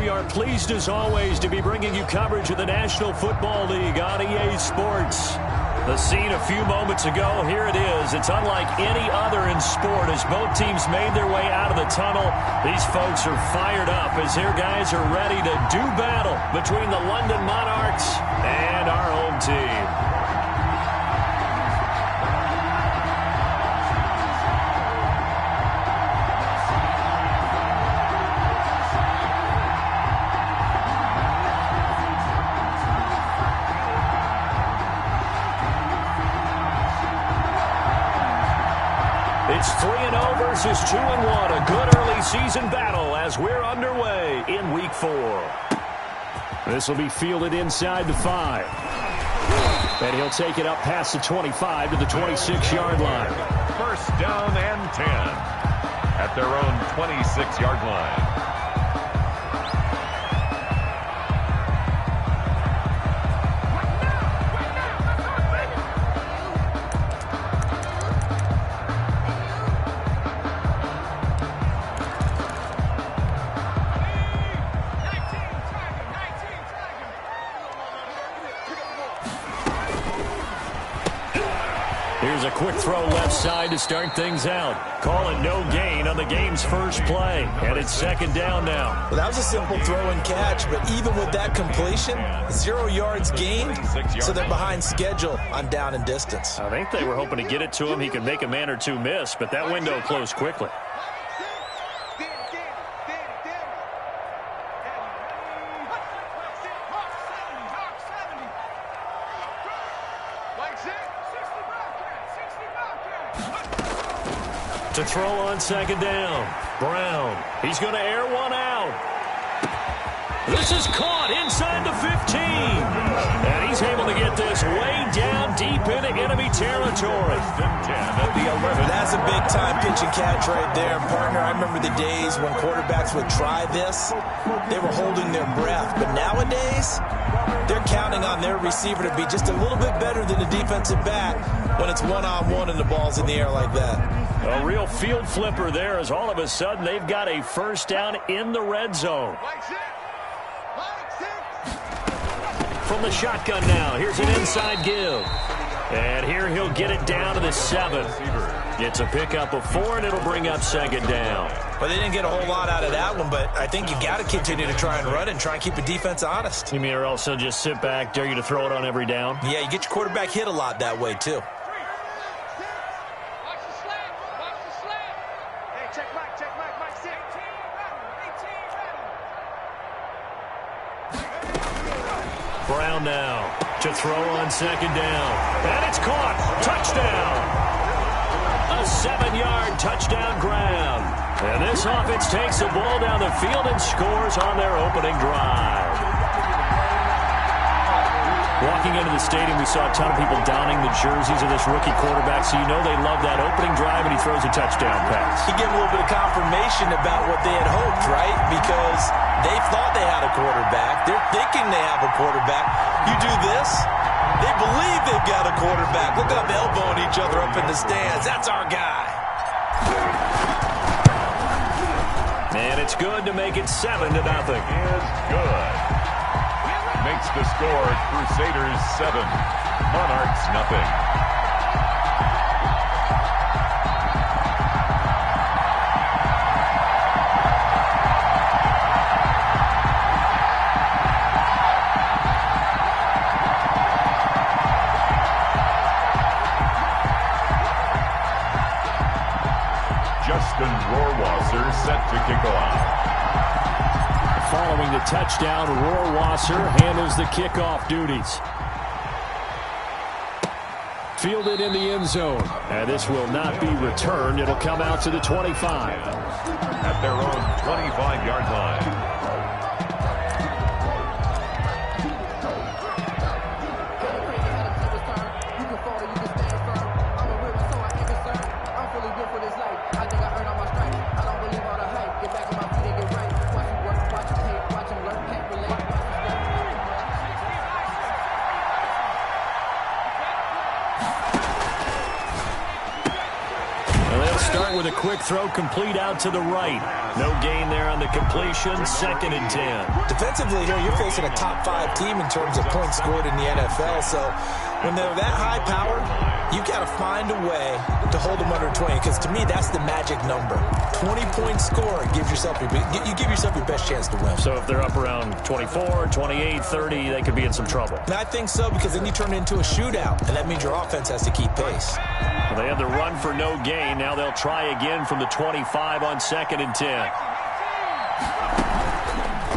we are pleased as always to be bringing you coverage of the National Football League on EA Sports. The scene a few moments ago, here it is. It's unlike any other in sport as both teams made their way out of the tunnel. These folks are fired up as their guys are ready to do battle between the London Monarchs and our home team. It's 3-0 versus 2-1. A good early season battle as we're underway in Week 4. This will be fielded inside the 5. And he'll take it up past the 25 to the 26-yard line. First down and 10 at their own 26-yard line. Here's a quick throw left side to start things out. Call it no gain on the game's first play. And it's second down now. Well, that was a simple throw and catch, but even with that completion, 0 yards gained, so they're behind schedule on down and distance. I think they were hoping to get it to him. He could make a man or two miss, but that window closed quickly. To throw on second down. Brown. He's going to air one out. This is caught inside the 15. And he's able to get this way down deep into enemy territory. At the 11. That's a big-time pitch and catch right there. Partner, I remember the days when quarterbacks would try this. They were holding their breath. But nowadays, they're counting on their receiver to be just a little bit better than the defensive back when it's one-on-one and the ball's in the air like that. A real field flipper there as all of a sudden they've got a first down in the red zone. From the shotgun now, here's an inside give. And here he'll get it down to the 7. It's a pickup of 4, and it'll bring up second down. Well, they didn't get a whole lot out of that one, but I think you got to continue to try and run and try and keep the defense honest. You mean or also just sit back, dare you to throw it on every down? Yeah, you get your quarterback hit a lot that way, too. Brown now to throw on second down. And it's caught. Touchdown. A 7-yard touchdown grab. And this offense takes the ball down the field and scores on their opening drive. Walking into the stadium, we saw a ton of people donning the jerseys of this rookie quarterback, so you know they love that opening drive, and he throws a touchdown pass. He gave a little bit of confirmation about what they had hoped, right? Because they thought they had a quarterback. They're thinking they have a quarterback. You do this, they believe they've got a quarterback. Look how they're elbowing each other up in the stands. That's our guy. And it's good to make it 7-0. Is good. Makes the score Crusaders 7, Monarchs nothing. Justin Rohrwasser set to kick off. Following the touchdown, Rohrwasser handles the kickoff duties. Fielded in the end zone. And this will not be returned. It'll come out to the 25. At their own 25-yard line. start with a quick throw complete out to the right. No gain there on the completion. 2nd and 10. Defensively here, you're facing a top 5 team in terms of points scored in the NFL. So when they're that high powered, you got to find a way to hold them under 20. Because to me, that's the magic number. 20-point score gives yourself you give yourself your best chance to win. So if they're up around 24, 28, 30, they could be in some trouble. And I think so, because then you turn it into a shootout, and that means your offense has to keep pace. Well, they had the run for no gain. Now they'll try again from the 25 on 2nd and 10.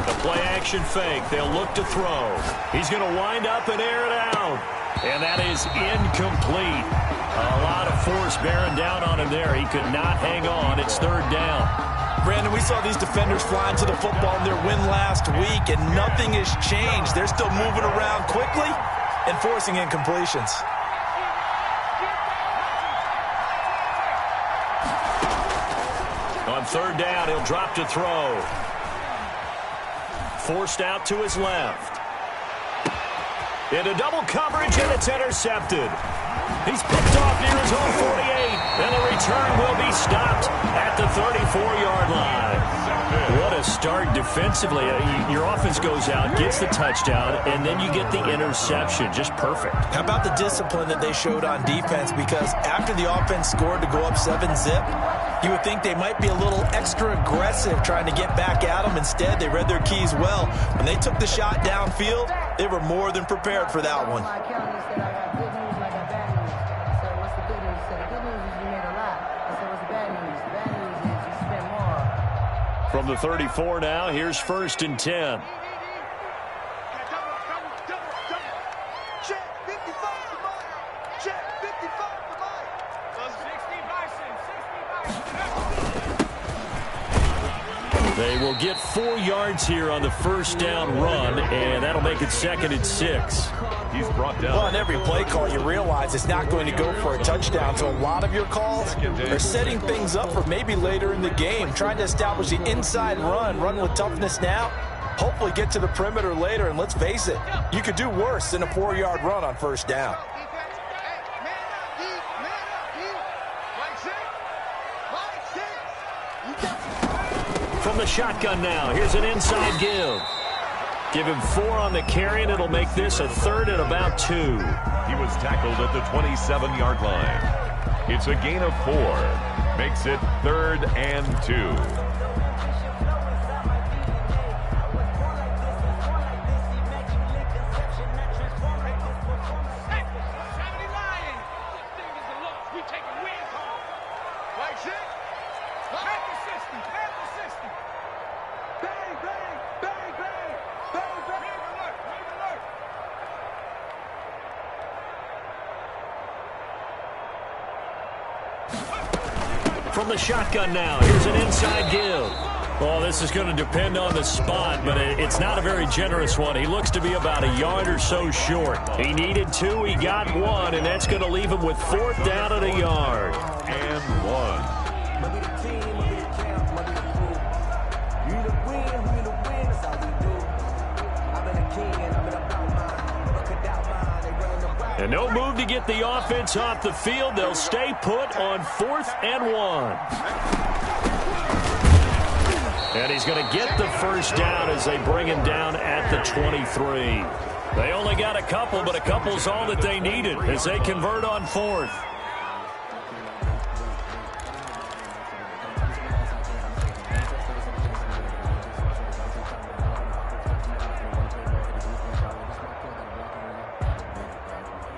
The play-action fake. They'll look to throw. He's going to wind up and air it out. And that is incomplete. A lot of force bearing down on him there. He could not hang on. It's 3rd down. Brandon, we saw these defenders flying to the football in their win last week, and nothing has changed. They're still moving around quickly and forcing incompletions. On 3rd down, he'll drop to throw. Forced out to his left. Into double coverage, and it's intercepted. He's picked off near his own 48, and the return will be stopped at the 34-yard line. What a start defensively. Your offense goes out, gets the touchdown, and then you get the interception. Just perfect. How about the discipline that they showed on defense? Because after the offense scored to go up 7-zip, you would think they might be a little extra aggressive trying to get back at them. Instead, they read their keys well. When they took the shot downfield, they were more than prepared for that one. From the 34 now, here's 1st and 10. They will get 4 yards here on the 1st down run, and that'll make it 2nd and 6. He's brought down. Well, on every play call, you realize it's not going to go for a touchdown. So a lot of your calls are setting things up for maybe later in the game, trying to establish the inside run with toughness now, hopefully get to the perimeter later. And let's face it, you could do worse than a 4-yard run on 1st down. From the shotgun now, here's an inside give. Give him 4 on the carry, and it'll make this a 3rd and about 2. He was tackled at the 27-yard line. It's a gain of 4. Makes it 3rd and 2. From the shotgun now, here's an inside give. Well, this is going to depend on the spot, but it's not a very generous one. He looks to be about a yard or so short. He needed 2, he got 1, and that's going to leave him with 4th down at a yard. And 1. And no move to get the offense off the field. They'll stay put on 4th and 1. And he's going to get the 1st down as they bring him down at the 23. They only got a couple, but a couple's all that they needed as they convert on 4th.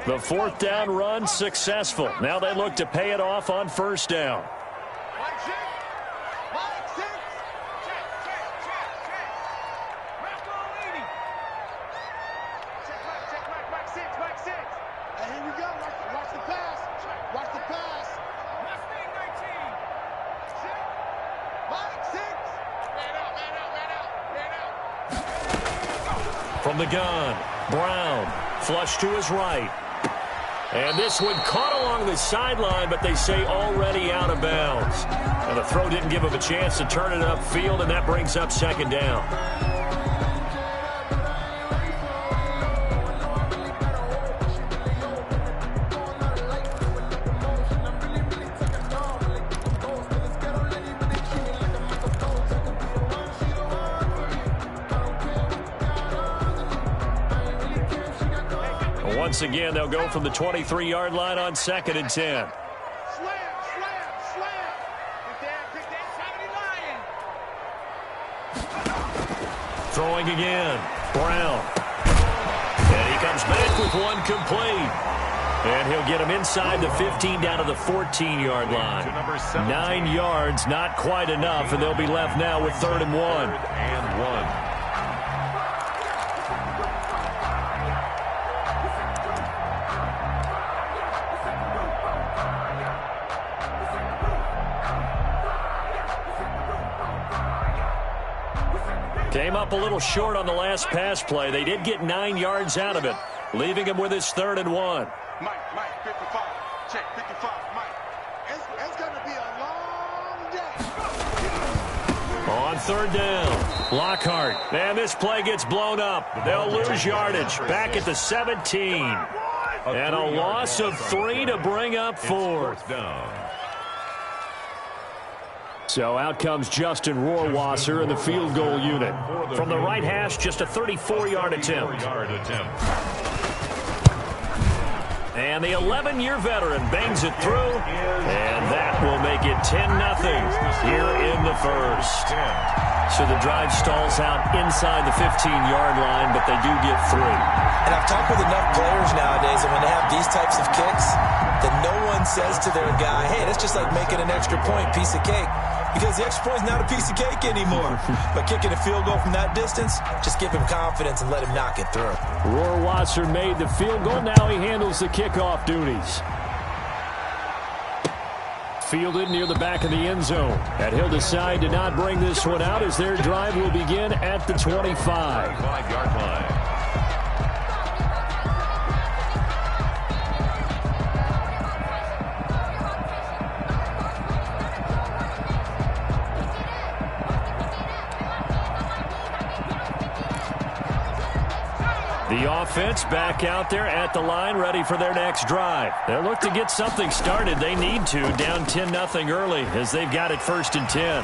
The 4th down run successful. Now they look to pay it off on 1st down. From the gun, Brown, flush to his right. And this one caught along the sideline, but they say already out of bounds. And the throw didn't give him a chance to turn it upfield, and that brings up 2nd down. once again, they'll go from the 23-yard line on 2nd and 10. Throwing again. Brown. And he comes back with one complete. And he'll get him inside the 15 down to the 14-yard line. 9 yards, not quite enough, and they'll be left now with 3rd and 1. Came up a little short on the last pass play. They did get 9 yards out of it, leaving him with his 3rd and 1. Mike, 55. Check, 55, Mike. It's going to be a long day. On 3rd down, Lockhart. And this play gets blown up. They'll lose yardage. Back at the 17. And a loss of 3 to bring up 4th down. So out comes Justin Rohrwasser in the field goal unit. From the right hash, just a 34-yard attempt. And the 11-year veteran bangs it through, and that will make it 10-0 here in the first. So the drive stalls out inside the 15-yard line, but they do get 3. And I've talked with enough players nowadays, and when they have these types of kicks, that no one says to their guy, hey, that's just like making an extra point, piece of cake. Because the extra point is not a piece of cake anymore. But kicking a field goal from that distance, just give him confidence and let him knock it through. Rohrwasser made the field goal. Now he handles the kickoff duties. Fielded near the back of the end zone. And he'll decide to not bring this one out as their drive will begin at the 25. 5-yard line. The offense back out there at the line, ready for their next drive. They'll look to get something started. They need to, down 10-0 early as they've got it 1st and 10.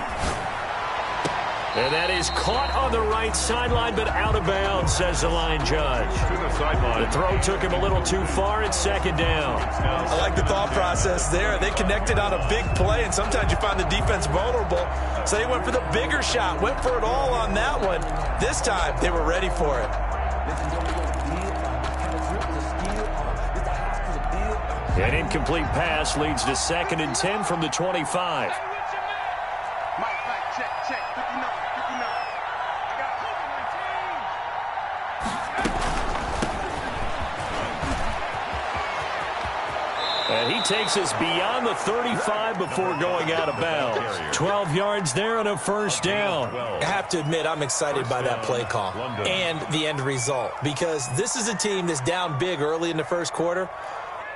And that is caught on the right sideline, but out of bounds, says the line judge. To the sideline. The throw took him a little too far. It's 2nd down. I like the thought process there. They connected on a big play, and sometimes you find the defense vulnerable. So they went for the bigger shot, went for it all on that one. This time, they were ready for it. An incomplete pass leads to 2nd and 10 from the 25. Mike, check, 59. And he takes us beyond the 35 before going out of bounds. 12 yards there and a 1st down. I have to admit, I'm excited by that play call and the end result, because this is a team that's down big early in the first quarter,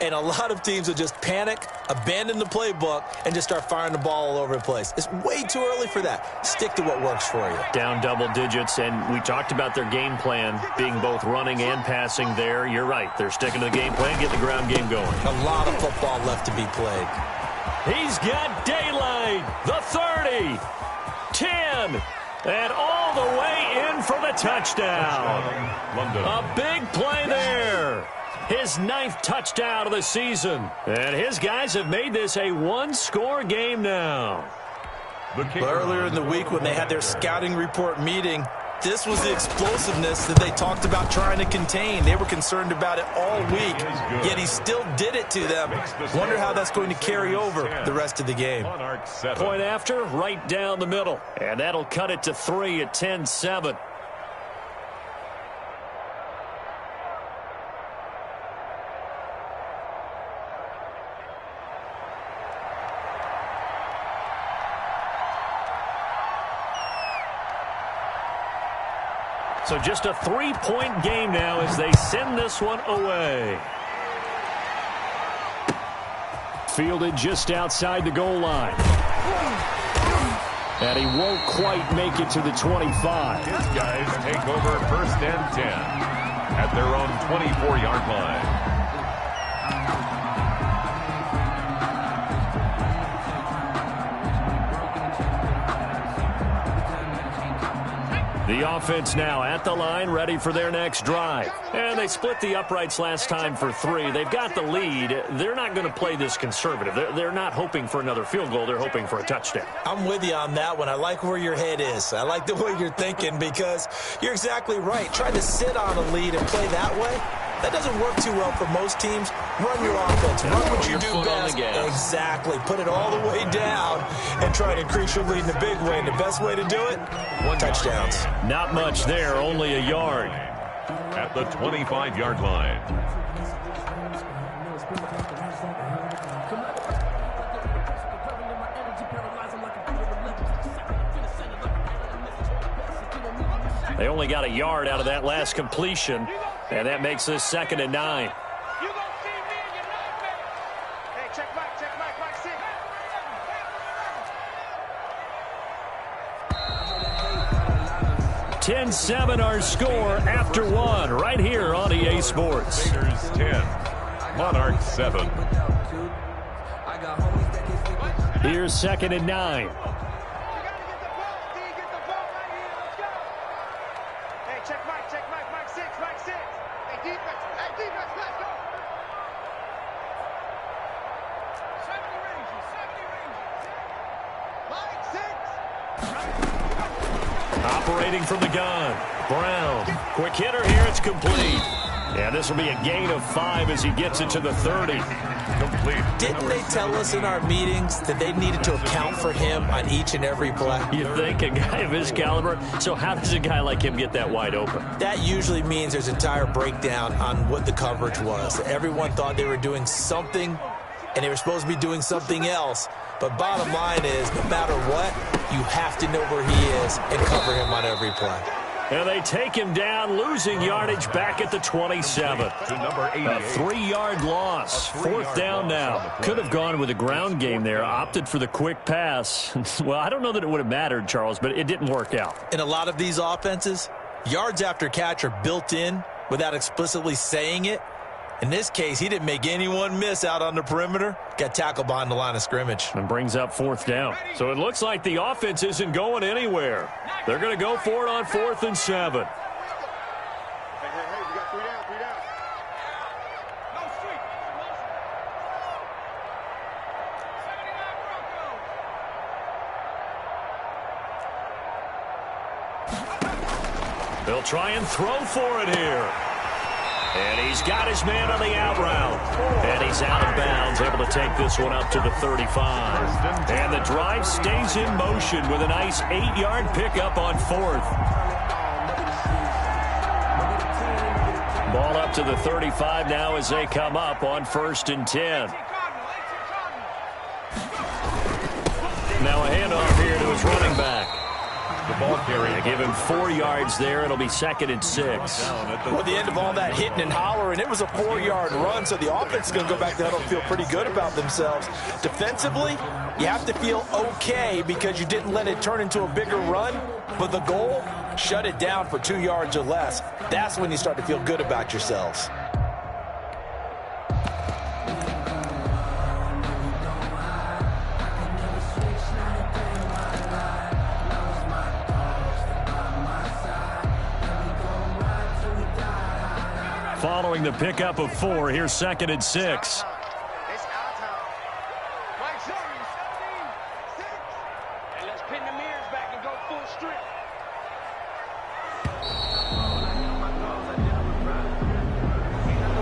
and a lot of teams will just panic, abandon the playbook, and just start firing the ball all over the place. It's way too early for that. Stick to what works for you. Down double digits, and we talked about their game plan being both running and passing there. You're right. They're sticking to the game plan, getting the ground game going. A lot of football left to be played. He's got daylight. The 30, 10, and all the way in for the touchdown. A big play there. His 9th touchdown of the season. And his guys have made this a one-score game now. But earlier in the week when they had their scouting report meeting, this was the explosiveness that they talked about trying to contain. They were concerned about it all week, yet he still did it to them. Wonder how that's going to carry over the rest of the game. Point after, right down the middle. And that'll cut it to 3 at 10-7. So just a 3-point game now as they send this one away. Fielded just outside the goal line. And he won't quite make it to the 25. His guys take over 1st and 10 at their own 24-yard line. The The offense now at the line, ready for their next drive. And they split the uprights last time for 3. They've got the lead. They're not going to play this conservative. They're not hoping for another field goal. They're hoping for a touchdown. I'm with you on that one. I like where your head is. I like the way you're thinking because you're exactly right. Trying to sit on a lead and play that way, that doesn't work too well for most teams. Run your offense. Run what you do best. Exactly. Put it all the way down and try to increase your lead in a big way. And the best way to do it, touchdowns. Not much there, only a yard. At the 25-yard line. They only got a yard out of that last completion, and that makes this 2nd and 9. You gonna see me in your 9 minutes. Hey, check Mike 6. 10-7 our score after 1 right here on EA Sports. Crusaders 10, Monarchs 7. Here's 2nd and 9. Operating from the gun, Brown. Quick hitter here, it's complete. And this will be a gain of 5 as he gets it to the 30. Complete. Didn't they tell us in our meetings that they needed to account for him on each and every play? You think a guy of his caliber? So how does a guy like him get that wide open? That usually means there's an entire breakdown on what the coverage was. Everyone thought they were doing something, and they were supposed to be doing something else. But bottom line is, no matter what, you have to know where he is and cover him on every play. And they take him down, losing yardage back at the 27. To number 88. A 3-yard loss. 4th down now. Could have gone with a ground game there. Opted for the quick pass. Well, I don't know that it would have mattered, Charles, but it didn't work out. In a lot of these offenses, yards after catch are built in without explicitly saying it. In this case, he didn't make anyone miss out on the perimeter. Got tackled behind the line of scrimmage. And brings up 4th down. So it looks like the offense isn't going anywhere. They're going to go for it on 4th and 7. Hey, we got 3 down, 3 down. No street. They'll try and throw for it here. And he's got his man on the out route. And he's out of bounds, able to take this one up to the 35. And the drive stays in motion with a nice 8-yard pickup on 4th. Ball up to the 35 now as they come up on 1st and 10. Now a handoff here to his running back. The ball carrier. Give him 4 yards there. It'll be 2nd and 6. Well, the end of all that hitting and hollering, it was a 4-yard run, so the offense is going to go back to huddle and feel pretty good about themselves. Defensively, you have to feel okay because you didn't let it turn into a bigger run, but the goal, shut it down for 2 yards or less. That's when you start to feel good about yourselves. Following the pickup of 4, here's 2nd and 6. It's our time. Mike 17, 6. And let's pin the mirrors back and go full strip.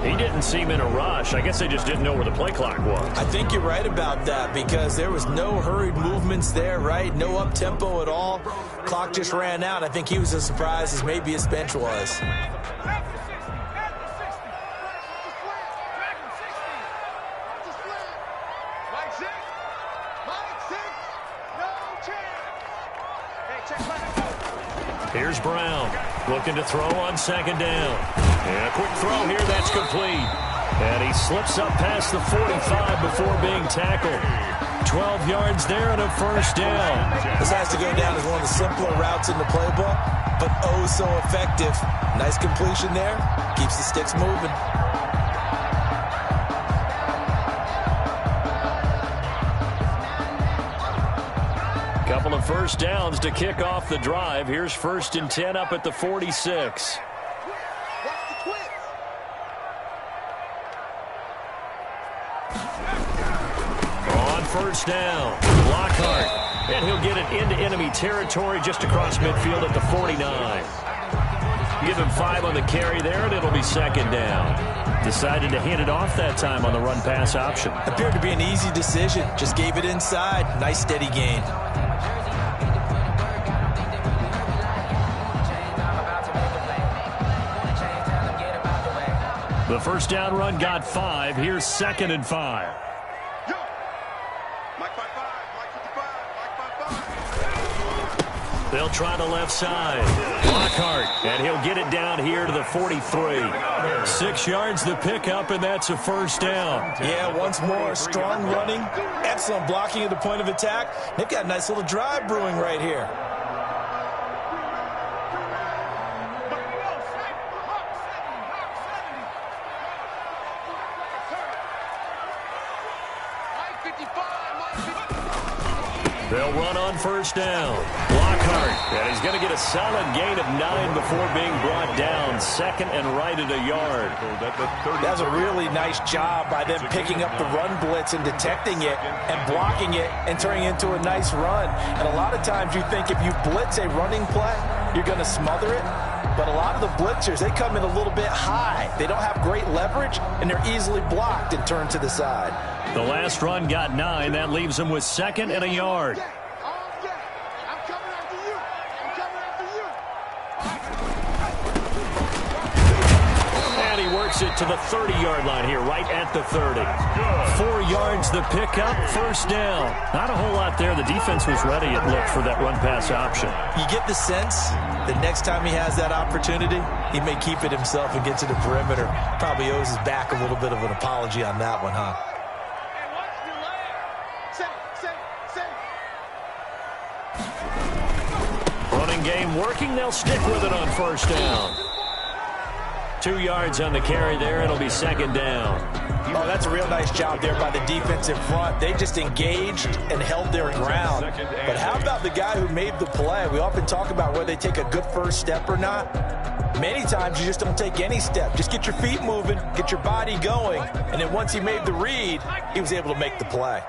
He didn't seem in a rush. I guess they just didn't know where the play clock was. I think you're right about that because there was no hurried movements there, right? No up-tempo at all. Clock just ran out. I think he was as surprised as maybe his bench was. Here's Brown looking to throw on 2nd down. And a quick throw here, that's complete. And he slips up past the 45 before being tackled. 12 yards there and a 1st down. This has to go down as one of the simpler routes in the playbook, but oh so effective. Nice completion there. Keeps the sticks moving. Couple of first downs to kick off the drive. Here's 1st and 10 up at the 46. On first down, Lockhart. And he'll get it into enemy territory just across midfield at the 49. Give him 5 on the carry there, and it'll be 2nd down. Decided to hand it off that time on the run-pass option. Appeared to be an easy decision. Just gave it inside. Nice, steady gain. The first down run got 5. Here's 2nd and 5. They'll try the left side. Lockhart, and he'll get it down here to the 43. 6 yards the pickup, and that's a first down. Yeah, once more, strong running, excellent blocking at the point of attack. They've got a nice little drive brewing right here. They'll run on first down. Lockhart, and he's going to get a solid gain of 9 before being brought down. 2nd and right at a yard. That's a really nice job by them picking up the run blitz and detecting it and blocking it and turning it into a nice run. And a lot of times you think if you blitz a running play, you're going to smother it. But a lot of the blitzers, they come in a little bit high. They don't have great leverage, and they're easily blocked and turned to the side. The last run got 9. That leaves them with 2nd and a yard. And he works it to the 30-yard line here, right at the 30. 4 yards the pickup, first down. Not a whole lot there. The defense was ready, it looked, for that run-pass option. You get the sense that next time he has that opportunity, he may keep it himself and get to the perimeter. Probably owes his back a little bit of an apology on that one, huh? Running game working. They'll stick with it on first down. 2 yards on the carry there. It'll be 2nd down. Oh, that's a real nice job there by the defense in front. They just engaged and held their ground. But how about the guy who made the play? We often talk about whether they take a good first step or not. Many times you just don't take any step. Just get your feet moving, get your body going, and then once he made the read, he was able to make the play.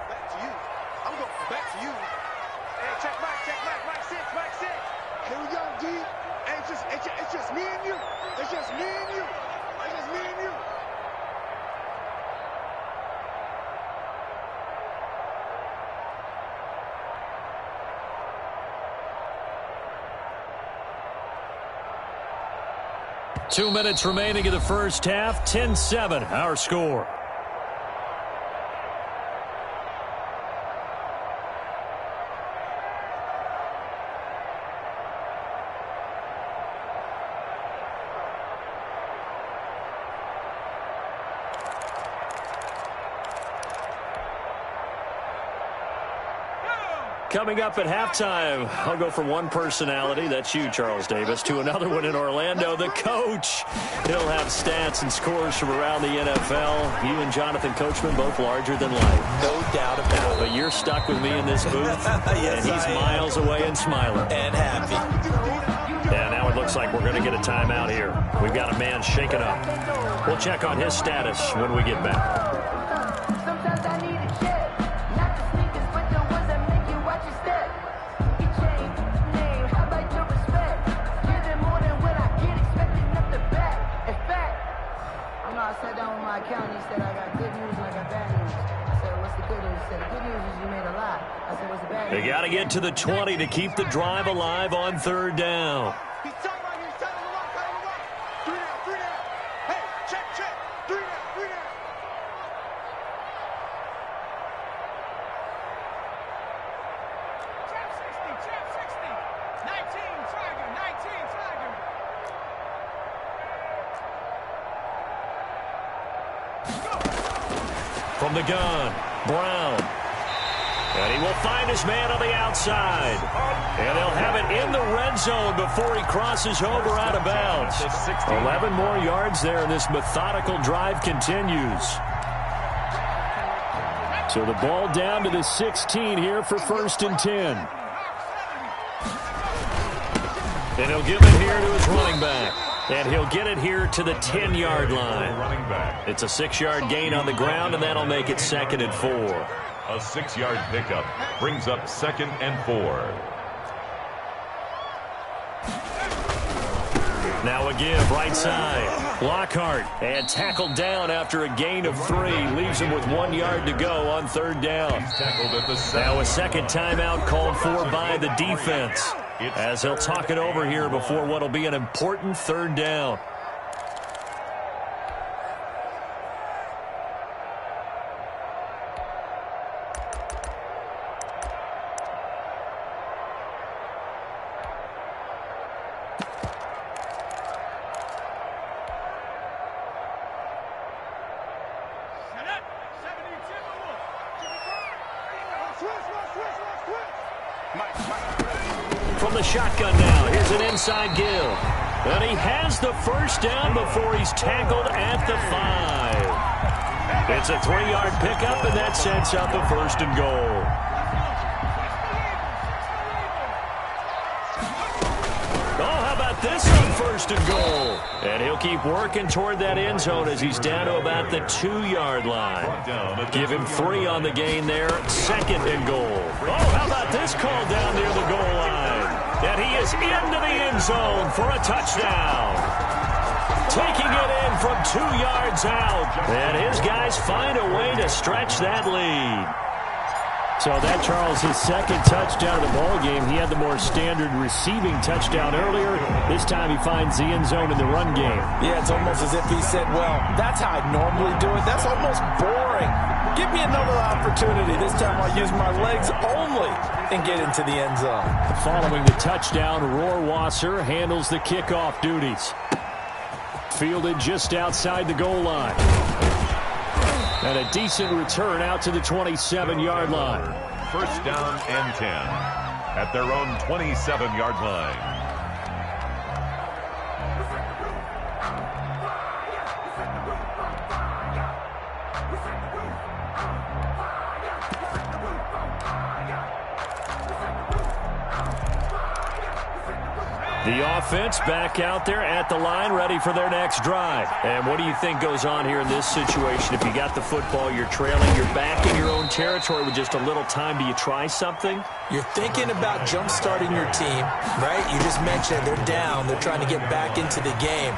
It's just me and you. It's just me and you. It's just me and you. Two minutes remaining in the first half. 10-7, our score. Coming up at halftime, I'll go from one personality, that's you, Charles Davis, to another one in Orlando, the coach. He'll have stats and scores from around the NFL. You and Jonathan Coachman, both larger than life. No doubt about it. But you're stuck with me in this booth, yes, and he's miles away and smiling. And happy. Yeah, now it looks like we're going to get a timeout here. We've got a man shaken up. We'll check on his status when we get back. They got to get to the 20 to keep the drive alive on third down. He's talking about you. He's telling him what, telling him what. 3 down, 3 down. Hey, check, check. 3 down, 3 down. Trap 60, 19 Tiger, 19 Tiger. From the gun, Brown. And he will find his man on the outside. And they'll have it in the red zone before he crosses over out of bounds. 11 more yards there, and this methodical drive continues. So the ball down to the 16 here for 1st and 10. And he'll give it here to his running back. And he'll get it here to the 10-yard line. It's a 6-yard gain on the ground, and that'll make it 2nd and 4. A 6-yard pickup brings up 2nd and 4. Now a give, right side. Lockhart, and tackled down after a gain of 3. Leaves him with 1 yard to go on 3rd down. Now a second timeout called for by the defense, as he'll talk it over here before what will be an important 3rd down. From the shotgun now, here's an inside give. And he has the first down before he's tackled at the 5. It's a 3-yard pickup, and that sets up a 1st and goal. Oh, how about this on 1st and goal? And he'll keep working toward that end zone as he's down to about the 2-yard line. Give him 3 on the gain there, 2nd and goal. Oh, how about this call down near the goal line? And he is into the end zone for a touchdown. Taking it in from 2 yards out. And his guys find a way to stretch that lead. So that, Charles, his 2nd touchdown of the ball game. He had the more standard receiving touchdown earlier. This time he finds the end zone in the run game. Yeah, it's almost as if he said, well, that's how I normally do it. That's almost boring. Give me another opportunity. This time I'll use my legs only and get into the end zone. Following the touchdown, Rohrwasser handles the kickoff duties. Fielded just outside the goal line. And a decent return out to the 27-yard line. 1st down and 10 at their own 27-yard line. The offense back out there at the line, ready for their next drive. And what do you think goes on here in this situation? If you got the football, you're trailing, you're back in your own territory with just a little time. Do you try something? You're thinking about jump-starting your team, right? You just mentioned they're down. They're trying to get back into the game.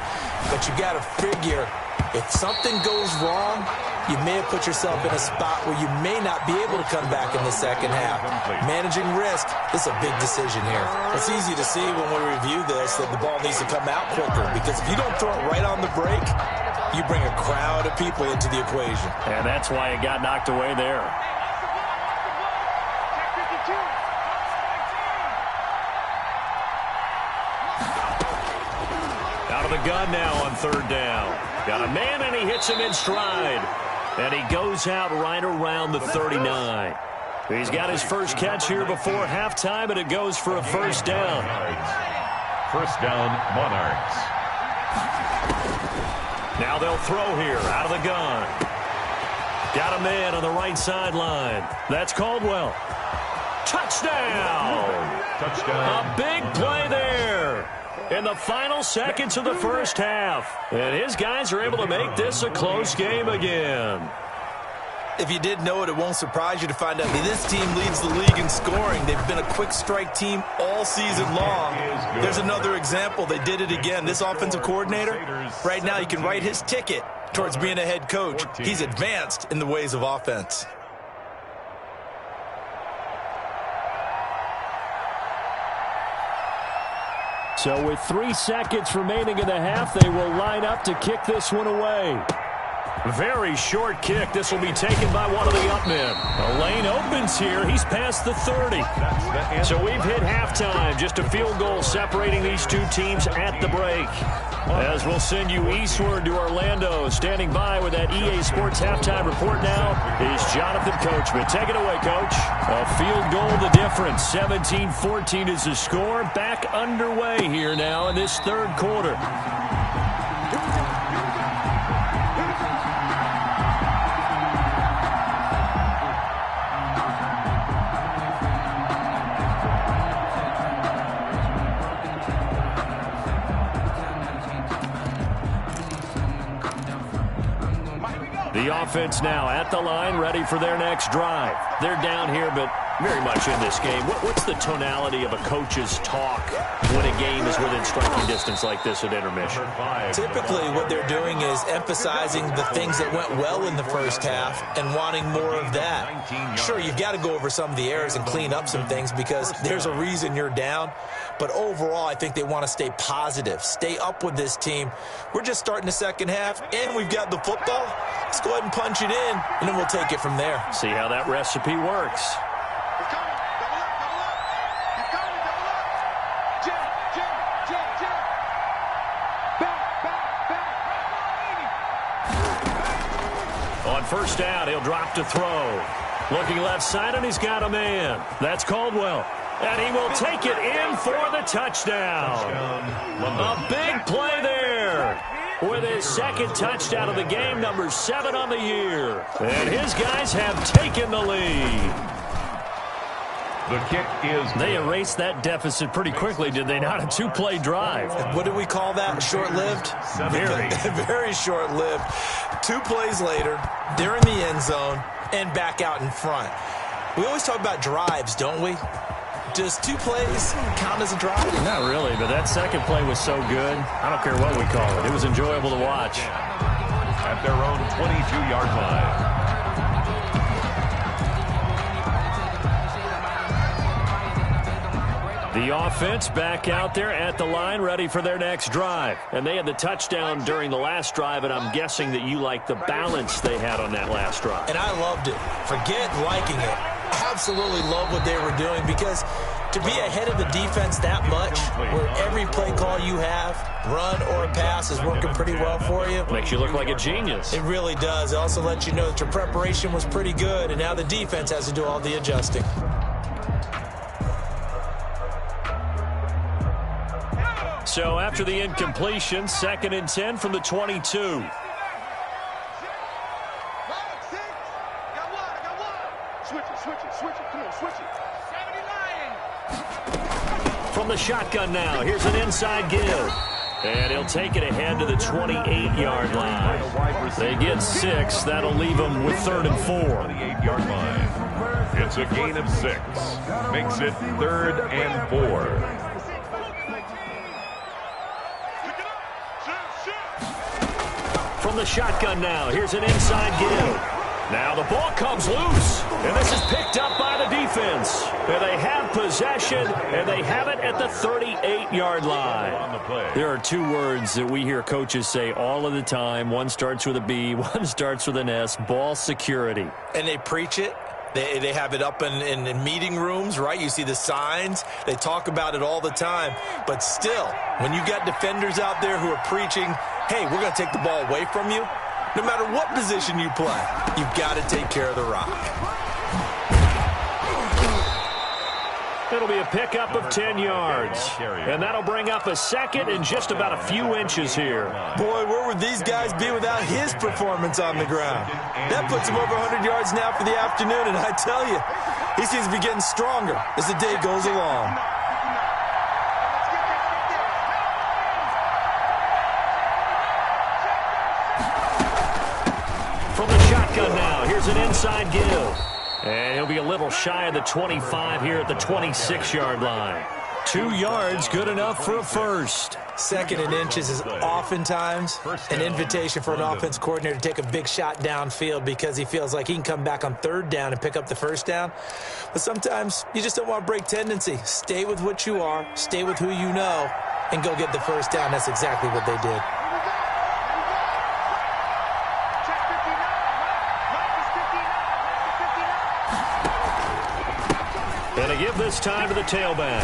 But you got to figure, if something goes wrong, you may have put yourself in a spot where you may not be able to come back in the second half. Managing risk is a big decision here. It's easy to see when we review this that the ball needs to come out quicker, because if you don't throw it right on the break, you bring a crowd of people into the equation. And that's why it got knocked away there. Out of the gun now on 3rd down. Got a man, and he hits him in stride. And he goes out right around the 39. He's got his first catch here before halftime, and it goes for a 1st down. 1st down, Monarchs. Now they'll throw here out of the gun. Got a man on the right sideline. That's Caldwell. Touchdown! Touchdown. A big play there in the final seconds of the first half. And his guys are able to make this a close game again. If you didn't know it, it won't surprise you to find out that this team leads the league in scoring. They've been a quick strike team all season long. There's another example. They did it again. This offensive coordinator, right now you can write his ticket towards being a head coach. He's advanced in the ways of offense. So with 3 seconds remaining in the half, they will line up to kick this one away. Very short kick. This will be taken by one of the up men. The lane opens here. He's past the 30. So we've hit halftime. Just a field goal separating these two teams at the break. As we'll send you eastward to Orlando. Standing by with that EA Sports halftime report now is Jonathan Coachman. Take it away, Coach. A field goal the difference. 17-14 is the score. Back underway here now in this 3rd quarter. offense now at the line, ready for their next drive. They're down here, but very much in this game. What's the tonality of a coach's talk when a game is within striking distance like this at intermission? Typically, what they're doing is emphasizing the things that went well in the first half and wanting more of that. Sure, you've got to go over some of the errors and clean up some things because there's a reason you're down. But overall, I think they want to stay positive, stay up with this team. We're just starting the second half, and we've got the football. Let's go ahead and punch it in, and then we'll take it from there. See how that recipe works. He's coming. Double up, double up. He's coming, double up. Jab. Back. On first down, he'll drop to throw. Looking left side, and he's got a man. That's Caldwell. And he will take it in for the touchdown. A big play there. With his second touchdown of the game, number 7 on the year. And his guys have taken the lead. The kick is good. They erased that deficit pretty quickly, did they not? A 2-play drive. What do we call that? Short-lived? Very. Very short-lived. 2 plays later, they're in the end zone and back out in front. We always talk about drives, don't we? Does 2 plays count as a drive? Not really, but that second play was so good. I don't care what we call it. It was enjoyable to watch. At their own 22-yard line. The offense back out there at the line, ready for their next drive. And they had the touchdown during the last drive, and I'm guessing that you like the balance they had on that last drive. And I loved it. Forget liking it. Absolutely love what they were doing because to be ahead of the defense that much, where every play call you have, run or pass, is working pretty well for you. Makes you look like a genius. It really does. It also lets you know that your preparation was pretty good, and now the defense has to do all the adjusting. So after the incompletion, 2nd and 10 from the 22. Switch it. Come on, switch it. 70 Lions. From the shotgun now, here's an inside give. And he'll take it ahead to the 28-yard line. They get 6. That'll leave them with 3rd and 4. 28-yard line. It's a gain of 6. Makes it 3rd and 4. From the shotgun now, here's an inside give. Now the ball comes loose, and this is picked up by the defense. And they have possession, and they have it at the 38-yard line. There are 2 words that we hear coaches say all of the time. One starts with a B, one starts with an S, ball security. And they preach it. They have it up in meeting rooms, right? You see the signs. They talk about it all the time. But still, when you got defenders out there who are preaching, hey, we're going to take the ball away from you, no matter what position you play, you've got to take care of the rock. It'll be a pickup of 10 yards. And that'll bring up a 2nd and just about a few inches here. Boy, where would these guys be without his performance on the ground? That puts him over 100 yards now for the afternoon, and I tell you, he seems to be getting stronger as the day goes along. From the shotgun now, here's an inside give. And he'll be a little shy of the 25 here at the 26-yard line. 2 yards, good enough for a first. 2nd and inches is oftentimes an invitation for an offense coordinator to take a big shot downfield because he feels like he can come back on 3rd down and pick up the first down. But sometimes you just don't want to break tendency. Stay with what you are, stay with who you know, and go get the first down. That's exactly what they did. And a give this time to the tailback.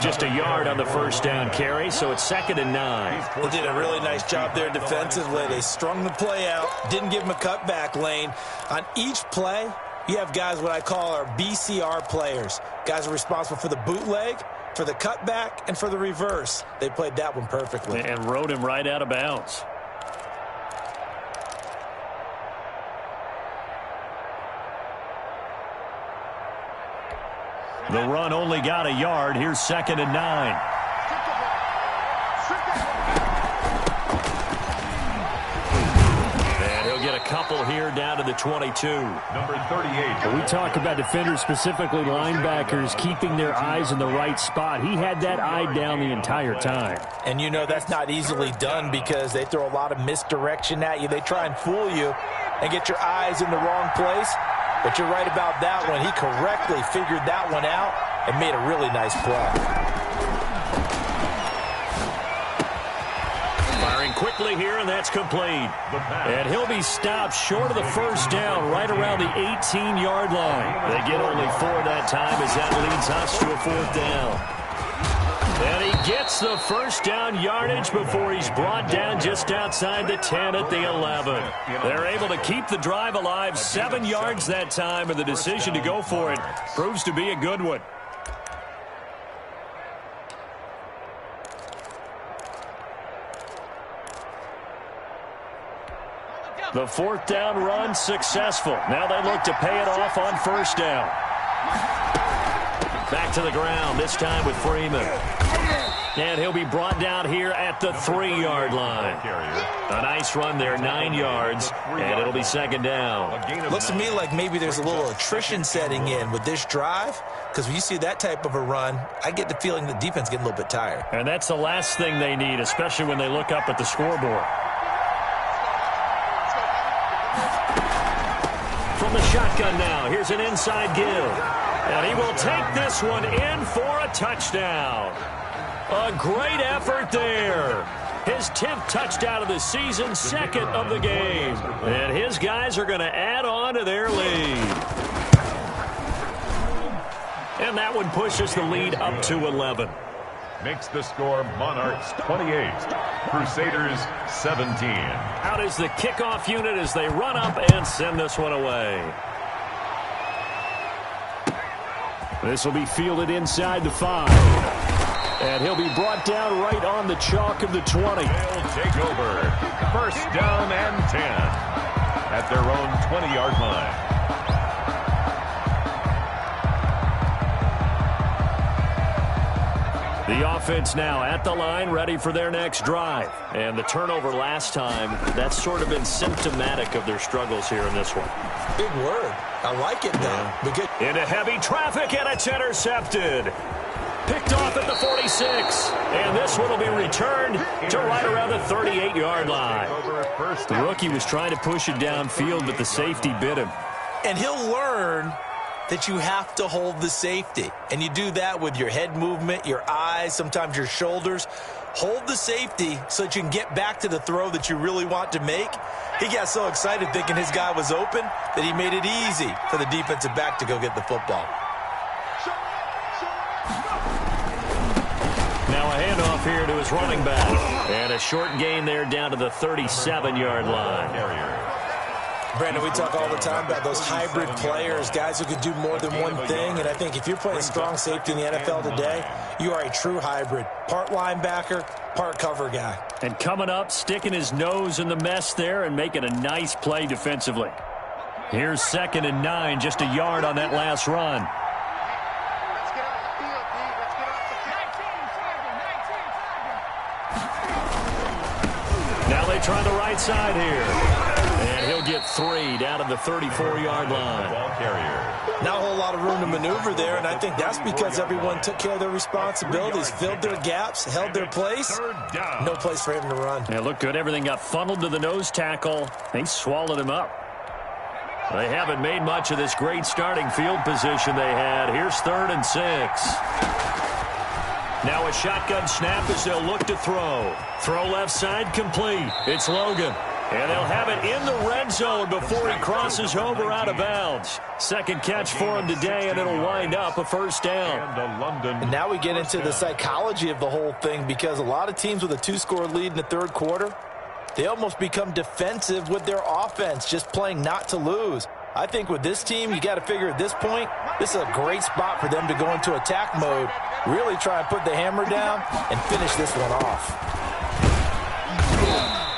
Just a yard on the first down carry, so it's 2nd and 9. They did a really nice job there defensively. They strung the play out, didn't give him a cutback lane. On each play, you have guys what I call our BCR players. Guys are responsible for the bootleg, for the cutback, and for the reverse. They played that one perfectly. And rode him right out of bounds. The run only got a yard. Here's 2nd and 9. couple here down to the 22. Number 38. We talk about defenders, specifically linebackers, keeping their eyes in the right spot. He had that eye down the entire time. And you know that's not easily done because they throw a lot of misdirection at you. They try and fool you and get your eyes in the wrong place. But you're right about that one. He correctly figured that one out and made a really nice play. Firing quickly here, and that's complete. And he'll be stopped short of the first down, right around the 18-yard line. They get only 4 that time as that leads us to a 4th down. And he gets the first down yardage before he's brought down just outside the 10 at the 11. They're able to keep the drive alive, 7 yards that time, and the decision to go for it proves to be a good one. The 4th down run successful. Now they look to pay it off on first down. Back to the ground, this time with Freeman. And he'll be brought down here at the 3-yard line. A nice run there, 9 yards, and it'll be 2nd down. Looks to me like maybe there's a little attrition setting in with this drive, because when you see that type of a run, I get the feeling the defense getting a little bit tired. And that's the last thing they need, especially when they look up at the scoreboard. From the shotgun now, here's an inside give. And he will take this one in for a touchdown. A great effort there. His 10th touchdown of the season, 2nd of the game. And his guys are going to add on to their lead. And that one pushes the lead up to 11. Makes the score Monarchs 28, Crusaders 17. Out is the kickoff unit as they run up and send this one away. This will be fielded inside the 5. And he'll be brought down right on the chalk of the 20. They'll take over. First down and 10 at their own 20-yard line. The offense now at the line, ready for their next drive. And the turnover last time, that's sort of been symptomatic of their struggles here in this one. Big word. I like it, though. Yeah. Into heavy traffic, and it's intercepted. Picked off at the 46. And this one will be returned to right around the 38-yard line. The rookie was trying to push it downfield, but the safety bit him. And he'll learn that you have to hold the safety. And you do that with your head movement, your eyes, sometimes your shoulders. Hold the safety so that you can get back to the throw that you really want to make. He got so excited thinking his guy was open that he made it easy for the defensive back to go get the football. Now a handoff here to his running back. And a short gain there down to the 37-yard line. Brandon, we talk all the time about those hybrid players, guys who can do more than one thing. And I think if you're playing strong safety in the NFL today, you are a true hybrid. Part linebacker, part cover guy. And coming up, sticking his nose in the mess there and making a nice play defensively. Here's 2nd and 9, just a yard on that last run. Let's get off the field, D. Let's get off the field. Now they try the right side here. And he'll get 3 down to the 34-yard line. Ball carrier. Not a whole lot of room to maneuver there, and I think that's because everyone took care of their responsibilities, filled their gaps, held their place. No place for him to run. Yeah, looked good. Everything got funneled to the nose tackle. They swallowed him up. They haven't made much of this great starting field position they had. Here's 3rd and 6. Now a shotgun snap as they'll look to throw. Throw left side complete. It's Logan. And they'll have it in the red zone before he crosses over out of bounds. 2nd catch for him today, and it'll wind up a first down. And now we get into the psychology of the whole thing, because a lot of teams with a 2-score lead in the 3rd quarter, they almost become defensive with their offense, just playing not to lose. I think with this team, you got to figure at this point, this is a great spot for them to go into attack mode, really try and put the hammer down and finish this one off.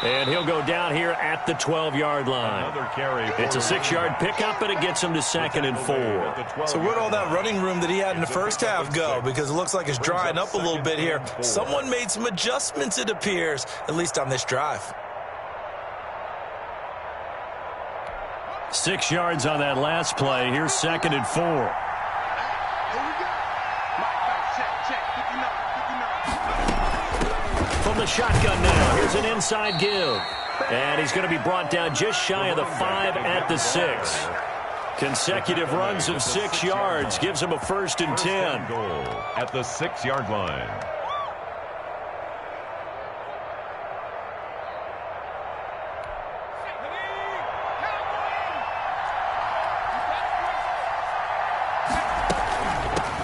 And he'll go down here at the 12-yard line. It's a 6-yard pickup, and it gets him to 2nd and 4. So where'd all that running room that he had in the first half go? Because it looks like it's drying up a little bit here. Someone made some adjustments, it appears, at least on this drive. 6 yards on that last play. Here's 2nd and 4. Here we go. Check. From the shotgun now, here's an inside give. And he's going to be brought down just shy of the 5 at the 6. Consecutive runs of 6 yards gives him a 1st and 10. Goal at the 6-yard line.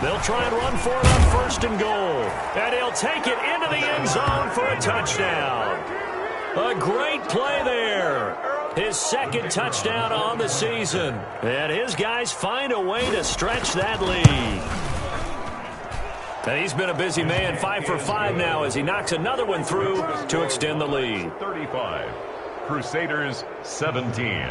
They'll try and run for it on 1st and goal. And he'll take it into the end zone for a touchdown. A great play there. His 2nd touchdown on the season. And his guys find a way to stretch that lead. And he's been a busy man, 5 for 5 now as he knocks another one through to extend the lead. 35. Crusaders 17.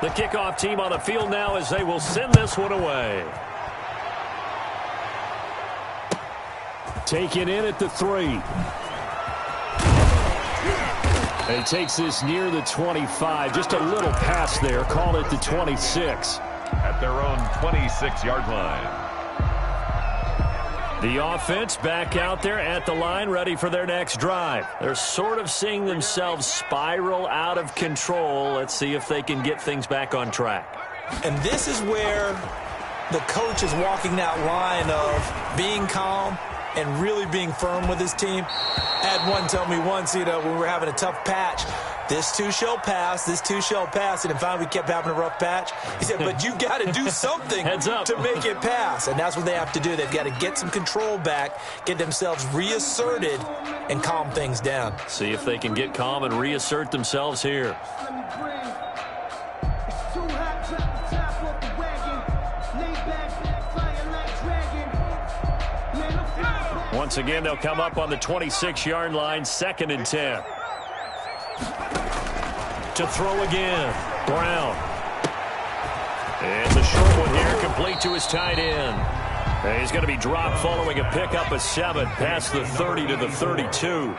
The kickoff team on the field now as they will send this one away. Taken in at the 3. He takes this near the 25. Just a little pass there. Call it the 26. At their own 26-yard line. The offense back out there at the line, ready for their next drive. They're sort of seeing themselves spiral out of control. Let's see if they can get things back on track. And this is where the coach is walking that line of being calm and really being firm with his team. I had one tell me once, when we were having a tough patch, this too shall pass, this too shall pass. And finally we kept having a rough patch. He said, but you got to do something to make it pass. And that's what they have to do. They've got to get some control back, get themselves reasserted, and calm things down. See if they can get calm and reassert themselves here. Once again, they'll come up on the 26-yard line, 2nd and 10. To throw again, Brown. And the short one here, complete to his tight end. And he's going to be dropped following a pickup of 7 past the 30 to the 32.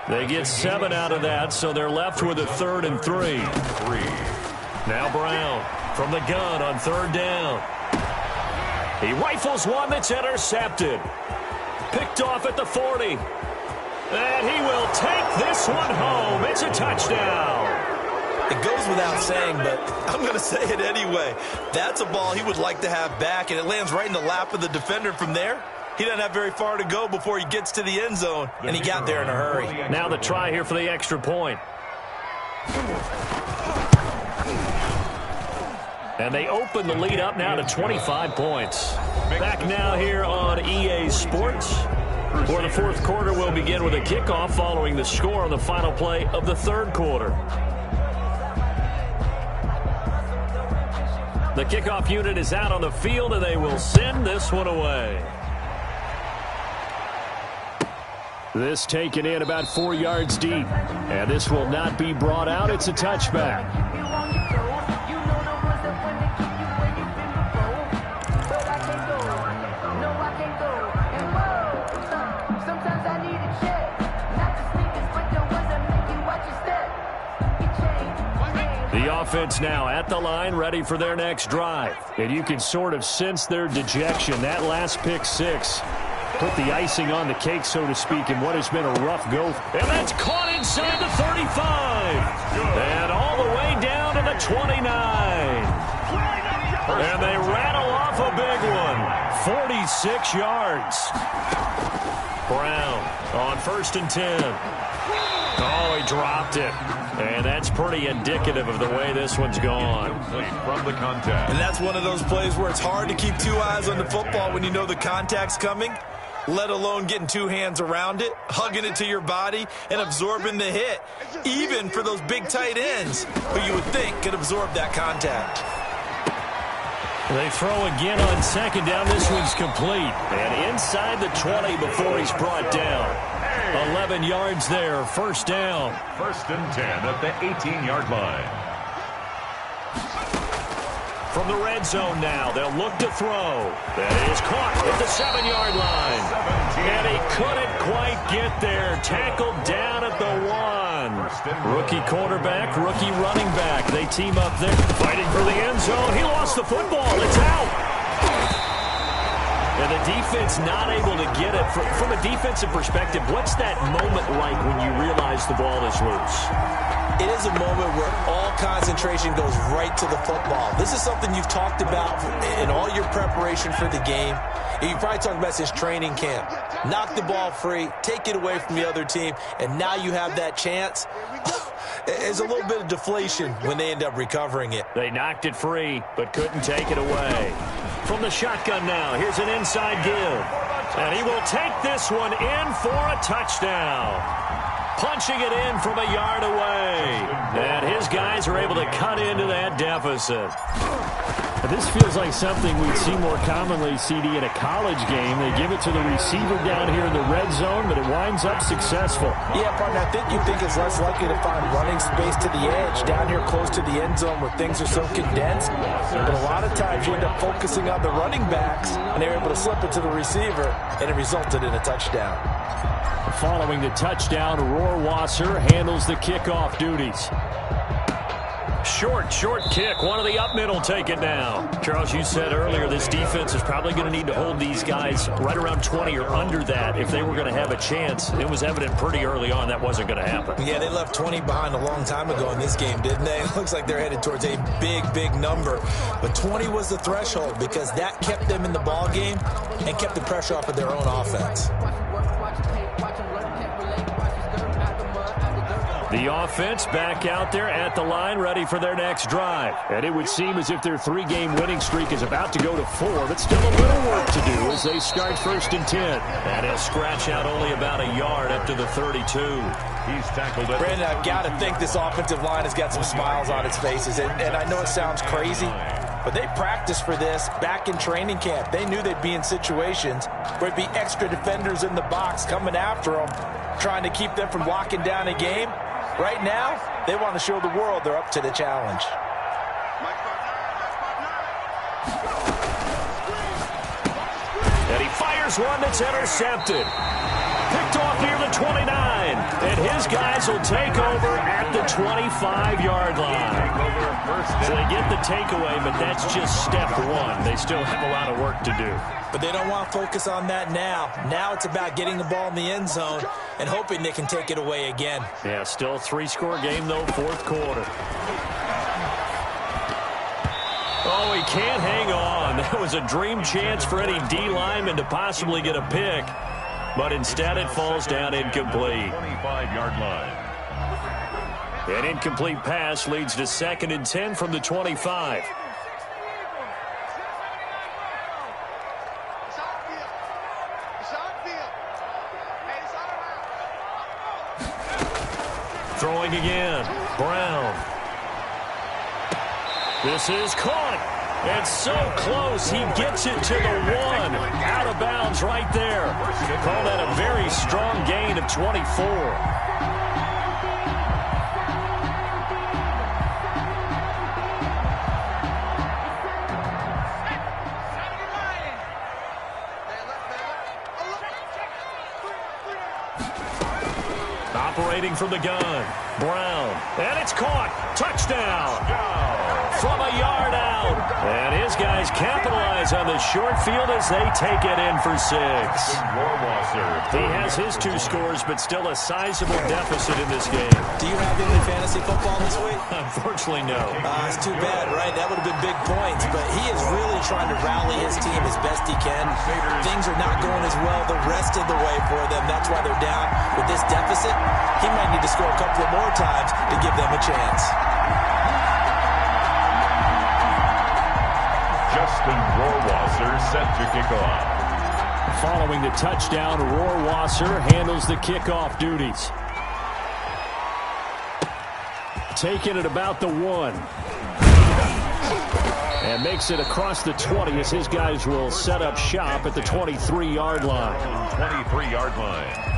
They get 7 out of that, so they're left with a 3rd and 3. Now Brown from the gun on 3rd down. He rifles one that's intercepted. Picked off at the 40. And he will take this one home. It's a touchdown. It goes without saying, but I'm going to say it anyway. That's a ball he would like to have back, and it lands right in the lap of the defender from there. He doesn't have very far to go before he gets to the end zone, and he got there in a hurry. Now the try here for the extra point. And they open the lead up now to 25 points. Back now here on EA Sports. For the 4th quarter, we'll begin with a kickoff following the score on the final play of the 3rd quarter. The kickoff unit is out on the field, and they will send this one away. This taken in about 4 yards deep. And this will not be brought out. It's a touchback. The offense now at the line, ready for their next drive. And you can sort of sense their dejection. That last pick 6 put the icing on the cake, so to speak, in what has been a rough go. And that's caught inside the 35. And all the way down to the 29. And they rattle off a big one. 46 yards. Brown on 1st and 10. Oh, he dropped it. And that's pretty indicative of the way this one's gone. From the contact. And that's one of those plays where it's hard to keep 2 eyes on the football when you know the contact's coming, let alone getting 2 hands around it, hugging it to your body, and absorbing the hit, even for those big tight ends who you would think could absorb that contact. They throw again on 2nd down. This one's complete. And inside the 20 before he's brought down. 11 yards there, 1st down. 1st and 10 at the 18-yard line. From the red zone now, they'll look to throw. That is caught at the 7-yard line. And he couldn't quite get there. Tackled down at the 1. Rookie quarterback, rookie running back. They team up there. Fighting for the end zone. He lost the football. It's out. And the defense not able to get it. From a defensive perspective, what's that moment like when you realize the ball is loose? It is a moment where all concentration goes right to the football. This is something you've talked about in all your preparation for the game. You probably talked about this training camp. Knock the ball free, take it away from the other team, and now you have that chance. There's a little bit of deflation when they end up recovering it. They knocked it free, but couldn't take it away. From the shotgun now, here's an inside give. And he will take this one in for a touchdown. Punching it in from a yard away. And his guys are able to cut into that deficit. This feels like something we'd see more commonly, CD, in a college game. They give it to the receiver down here in the red zone, but it winds up successful. Yeah, partner, I think you think it's less likely to find running space to the edge down here close to the end zone where things are so condensed. But a lot of times you end up focusing on the running backs, and they're able to slip it to the receiver, and it resulted in a touchdown. Following the touchdown, Rohrwasser handles the kickoff duties. Short kick. One of the up middle take it now. Charles, you said earlier this defense is probably going to need to hold these guys right around 20 or under that if they were going to have a chance. It was evident pretty early on that wasn't going to happen. Yeah, they left 20 behind a long time ago in this game, didn't they? It looks like they're headed towards a big number. But 20 was the threshold because that kept them in the ball game and kept the pressure off of their own offense. The offense back out there at the line, ready for their next drive. And it would seem as if their 3-game winning streak is about to go to 4, but still a little work to do as they start 1st and 10. And he'll scratch out only about a yard up to the 32. He's tackled it. Brandon, I've got to think this offensive line has got some smiles on its faces. And I know it sounds crazy, but they practiced for this back in training camp. They knew they'd be in situations where it'd be extra defenders in the box coming after them, trying to keep them from locking down a game. Right now, they want to show the world they're up to the challenge. And he fires one that's intercepted. Picked off near the 29. And his guys will take over at the 25-yard line. So they get the takeaway, but that's just step one. They still have a lot of work to do. But they don't want to focus on that now. Now it's about getting the ball in the end zone and hoping they can take it away again. Yeah, still a 3-score game, though, 4th quarter. Oh, he can't hang on. That was a dream chance for any D lineman to possibly get a pick. But instead it falls down incomplete. 25-yard line. An incomplete pass leads to 2nd and 10 from the 25. Throwing again. Brown. This is caught. And so close, he gets it to the 1. Out of bounds right there. Call that a very strong gain of 24. Operating from the gun. Brown. And it's caught. Touchdown. From a yard out. And his guys capitalize on the short field as they take it in for 6. He has his 2 scores, but still a sizable deficit in this game. Do you have any fantasy football this week? Unfortunately, no. It's too bad, right? That would have been big points, but he is really trying to rally his team as best he can. Things are not going as well the rest of the way for them. That's why they're down with this deficit. He might need to score a couple of more times to give them a chance. Justin Rohrwasser set to kick off. Following the touchdown, Rohrwasser handles the kickoff duties. Taking it about the 1. And makes it across the 20 as his guys will set up shop at the 23-yard line. 23-yard line.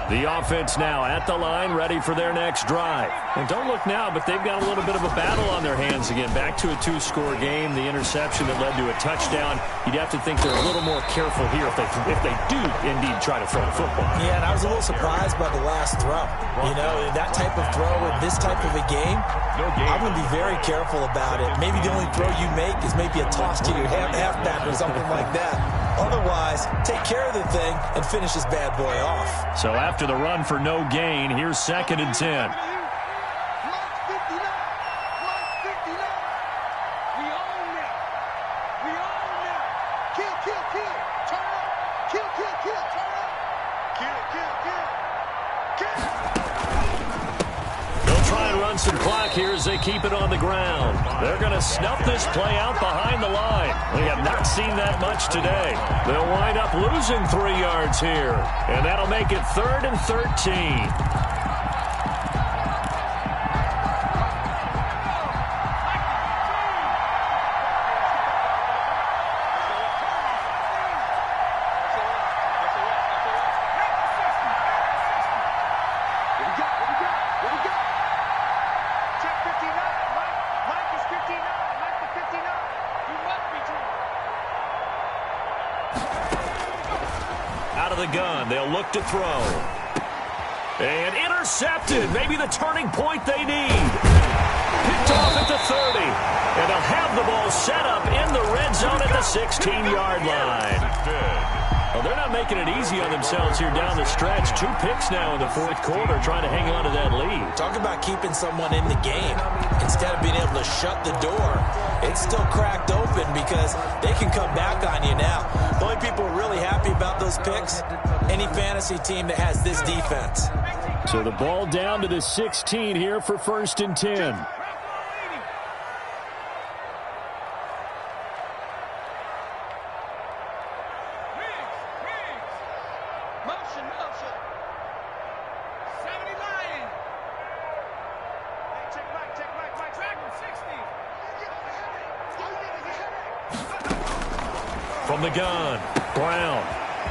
The offense now at the line, ready for their next drive. And don't look now, but they've got a little bit of a battle on their hands again. Back to a 2-score game. The interception that led to a touchdown. You'd have to think they're a little more careful here if they do indeed try to throw the football. Yeah, and I was a little surprised by the last throw. You know, that type of throw in this type of a game, I'm going to be very careful about it. Maybe the only throw you make is maybe a toss to your halfback or something like that. Otherwise, take care of the thing and finish this bad boy off. So after the run for no gain, here's 2nd and 10. Some clock here as they keep it on the ground. They're going to snuff this play out behind the line. We have not seen that much today. They'll wind up losing 3 yards here, and that'll make it 3rd and 13. The gun. They'll look to throw. And intercepted. Maybe the turning point they need. Picked off at the 30. And they'll have the ball set up in the red zone at the 16-yard line. Well, they're not making it easy on themselves here down the stretch. 2 picks now in the 4th quarter, trying to hang on to that lead. Talk about keeping someone in the game. Instead of being able to shut the door, it's still cracked open because they can come back on you now. The only people who are really happy about those picks, any fantasy team that has this defense. So the ball down to the 16 here for 1st and 10. From the gun, Brown.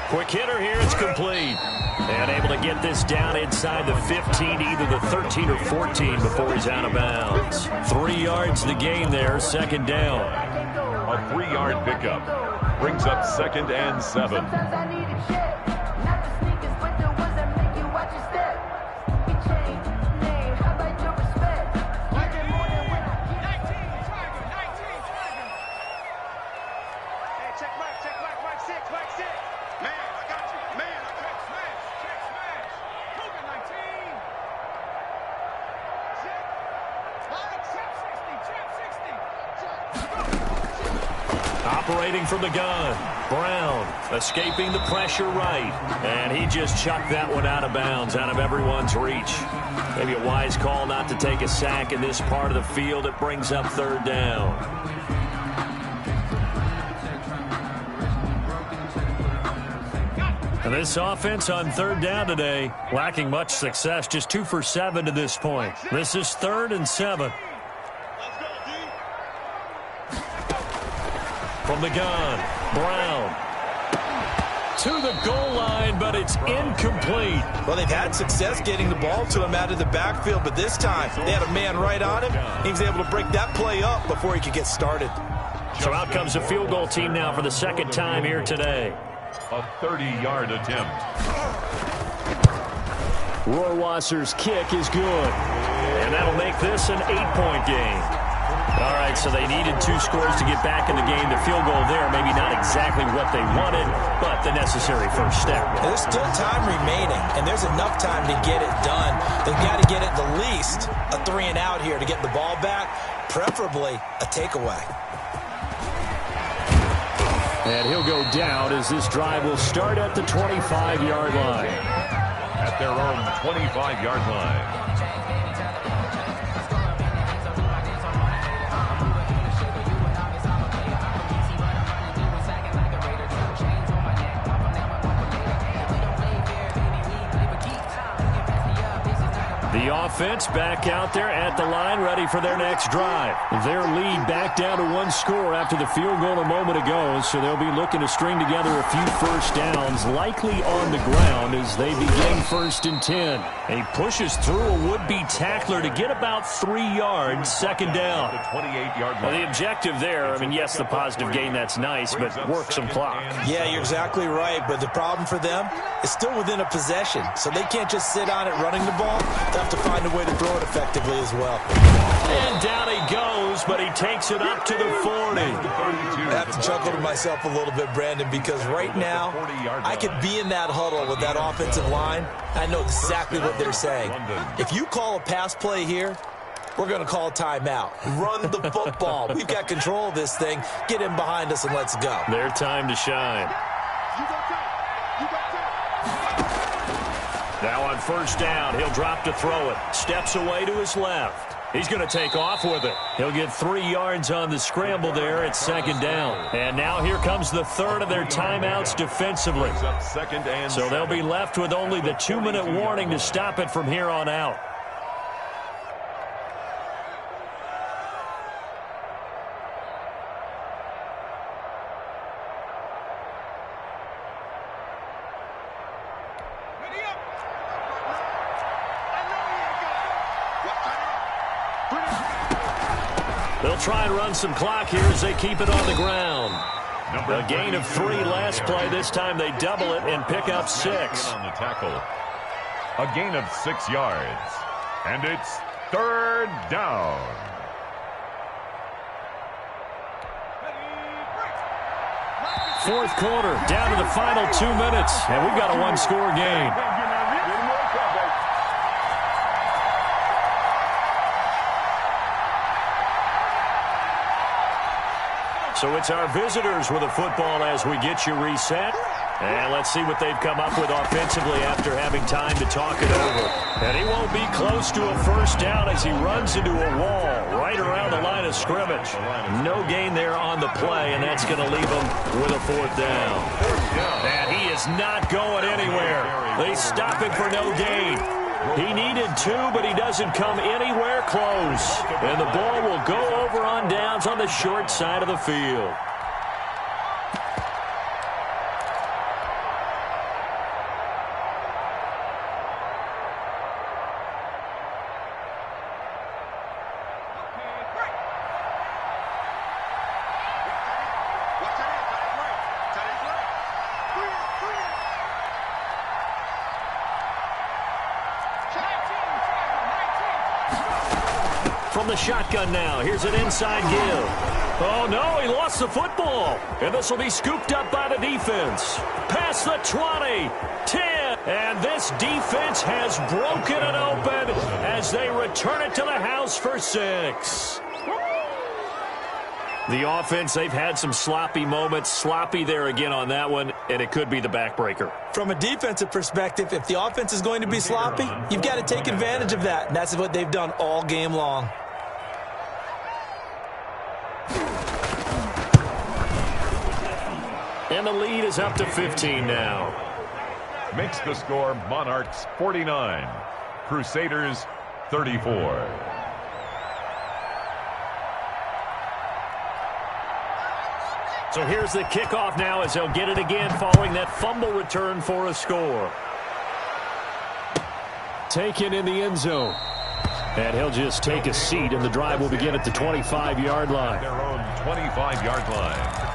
Quick hitter here, it's complete. And able to get this down inside the 15, either the 13 or 14 before he's out of bounds. 3 yards the gain there, 2nd down. A 3-yard pickup brings up 2nd and 7. Operating from the gun, Brown escaping the pressure right, and he just chucked that one out of bounds, out of everyone's reach. Maybe a wise call not to take a sack in this part of the field. It brings up 3rd down. And this offense on 3rd down today, lacking much success, just 2 for 7 to this point. This is 3rd and 7. From the gun, Brown. To the goal line, but it's incomplete. Well, they've had success getting the ball to him out of the backfield, but this time they had a man right on him. He was able to break that play up before he could get started. So out comes the field goal team now for the 2nd time here today. A 30-yard attempt. Rohrwasser's kick is good. And that'll make this an 8-point game. All right, so they needed 2 scores to get back in the game. The field goal there, maybe not exactly what they wanted, but the necessary first step. There's still time remaining, and there's enough time to get it done. They've got to get at the least a 3-and-out here to get the ball back, preferably a takeaway. And he'll go down as this drive will start at the 25-yard line. At their own 25-yard line. The offense back out there at the line, ready for their next drive. Their lead back down to 1 score after the field goal a moment ago, so they'll be looking to string together a few first downs, likely on the ground as they begin 1st and 10. He pushes through a would-be tackler to get about 3 yards, 2nd down. The 28-yard line. Well, the objective there, I mean, yes, the positive gain, that's nice, but work some clock. Yeah, you're exactly right, but the problem for them is still within a possession, so they can't just sit on it running the ball. They have to find a way to throw it effectively as well. And down he goes, but he takes it up to the 40. I have to chuckle to myself a little bit, Brandon, because right now I could be in that huddle with that offensive line. I know exactly what they're saying. If you call a pass play here, we're going to call a timeout. Run the football. We've got control of this thing. Get in behind us and let's go. Their time to shine. Now on 1st down, he'll drop to throw it. Steps away to his left. He's going to take off with it. He'll get 3 yards on the scramble there at 2nd down. And now here comes the 3rd of their timeouts defensively. So they'll be left with only the 2-minute warning to stop it from here on out. They'll try and run some clock here as they keep it on the ground. A gain of 3 last play. This time they double it and pick up 6. On the tackle. A gain of 6 yards. And it's 3rd down. Fourth quarter, down to the final 2 minutes, and we've got a 1-score game. So it's our visitors with the football as we get you reset. And let's see what they've come up with offensively after having time to talk it over. And he won't be close to a 1st down as he runs into a wall right around the line of scrimmage. No gain there on the play, and that's going to leave him with a 4th down. And he is not going anywhere. They stop him for no gain. He needed 2, but he doesn't come anywhere close. And the ball will go over on downs on the short side of the field. From the shotgun now, here's an inside give. Oh, no, he lost the football. And this will be scooped up by the defense. Past the 20, 10. And this defense has broken it open as they return it to the house for 6. The offense, they've had some sloppy moments. Sloppy there again on that one, and it could be the backbreaker. From a defensive perspective, if the offense is going to be sloppy, you've got to take advantage of that. And that's what they've done all game long. And the lead is up to 15 now. Makes the score Monarchs 49, Crusaders 34. So here's the kickoff now as they'll get it again following that fumble return for a score. Taken in the end zone. And he'll just take a seat, and the drive will begin at the 25-yard line. Their own 25-yard line.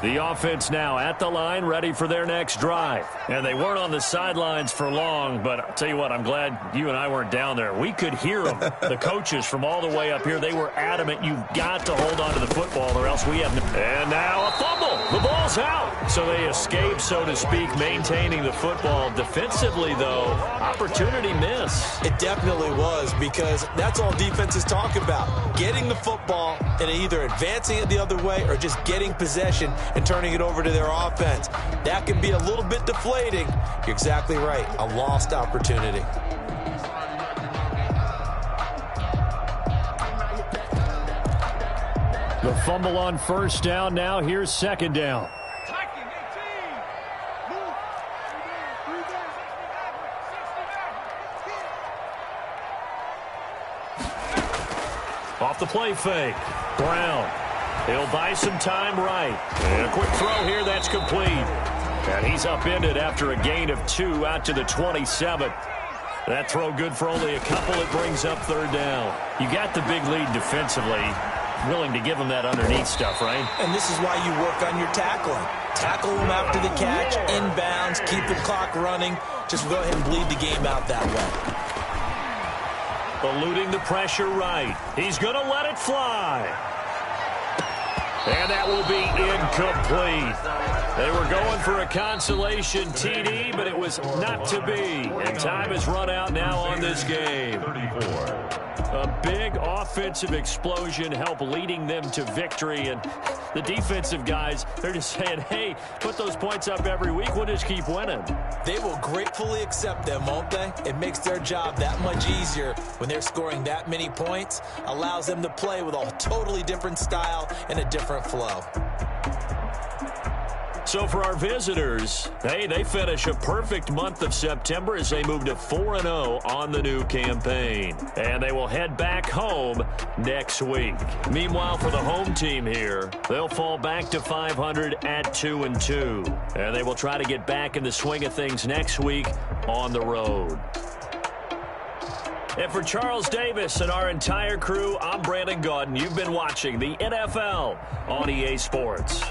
The offense now at the line, ready for their next drive. And they weren't on the sidelines for long, but I'll tell you what, I'm glad you and I weren't down there. We could hear them, the coaches from all the way up here. They were adamant, you've got to hold on to the football or else we have no. And now a fumble. The ball's out. So they escape, so to speak, maintaining the football. Defensively, though, opportunity miss. It definitely was, because that's all defenses talk about. Getting the football and either advancing it the other way or just getting possession and turning it over to their offense. That can be a little bit deflating. You're exactly right. A lost opportunity. The fumble on first down. Now here's second down. Attacking 18. Move. 3 down. 60 Off the play fake. Brown. He'll buy some time right. And a quick throw here that's complete. And he's upended after a gain of 2 out to the 27. That throw good for only a couple. It brings up third down. You got the big lead defensively. Willing to give him that underneath stuff, right? And this is why you work on your tackling. Tackle him after the catch, inbounds, keep the clock running. Just go ahead and bleed the game out that way. Eluding the pressure right. He's going to let it fly. And that will be incomplete. They were going for a consolation TD, but it was not to be. And time has run out now on this game. 34. A big offensive explosion helped leading them to victory. And the defensive guys, they're just saying, hey, put those points up every week. We'll just keep winning. They will gratefully accept them, won't they? It makes their job that much easier when they're scoring that many points. Allows them to play with a totally different style and a different flow. So for our visitors, hey, they finish a perfect month of September as they move to 4-0 on the new campaign. And they will head back home next week. Meanwhile, for the home team here, they'll fall back to 500 at 2-2. And they will try to get back in the swing of things next week on the road. And for Charles Davis and our entire crew, I'm Brandon Gaudin. You've been watching the NFL on EA Sports.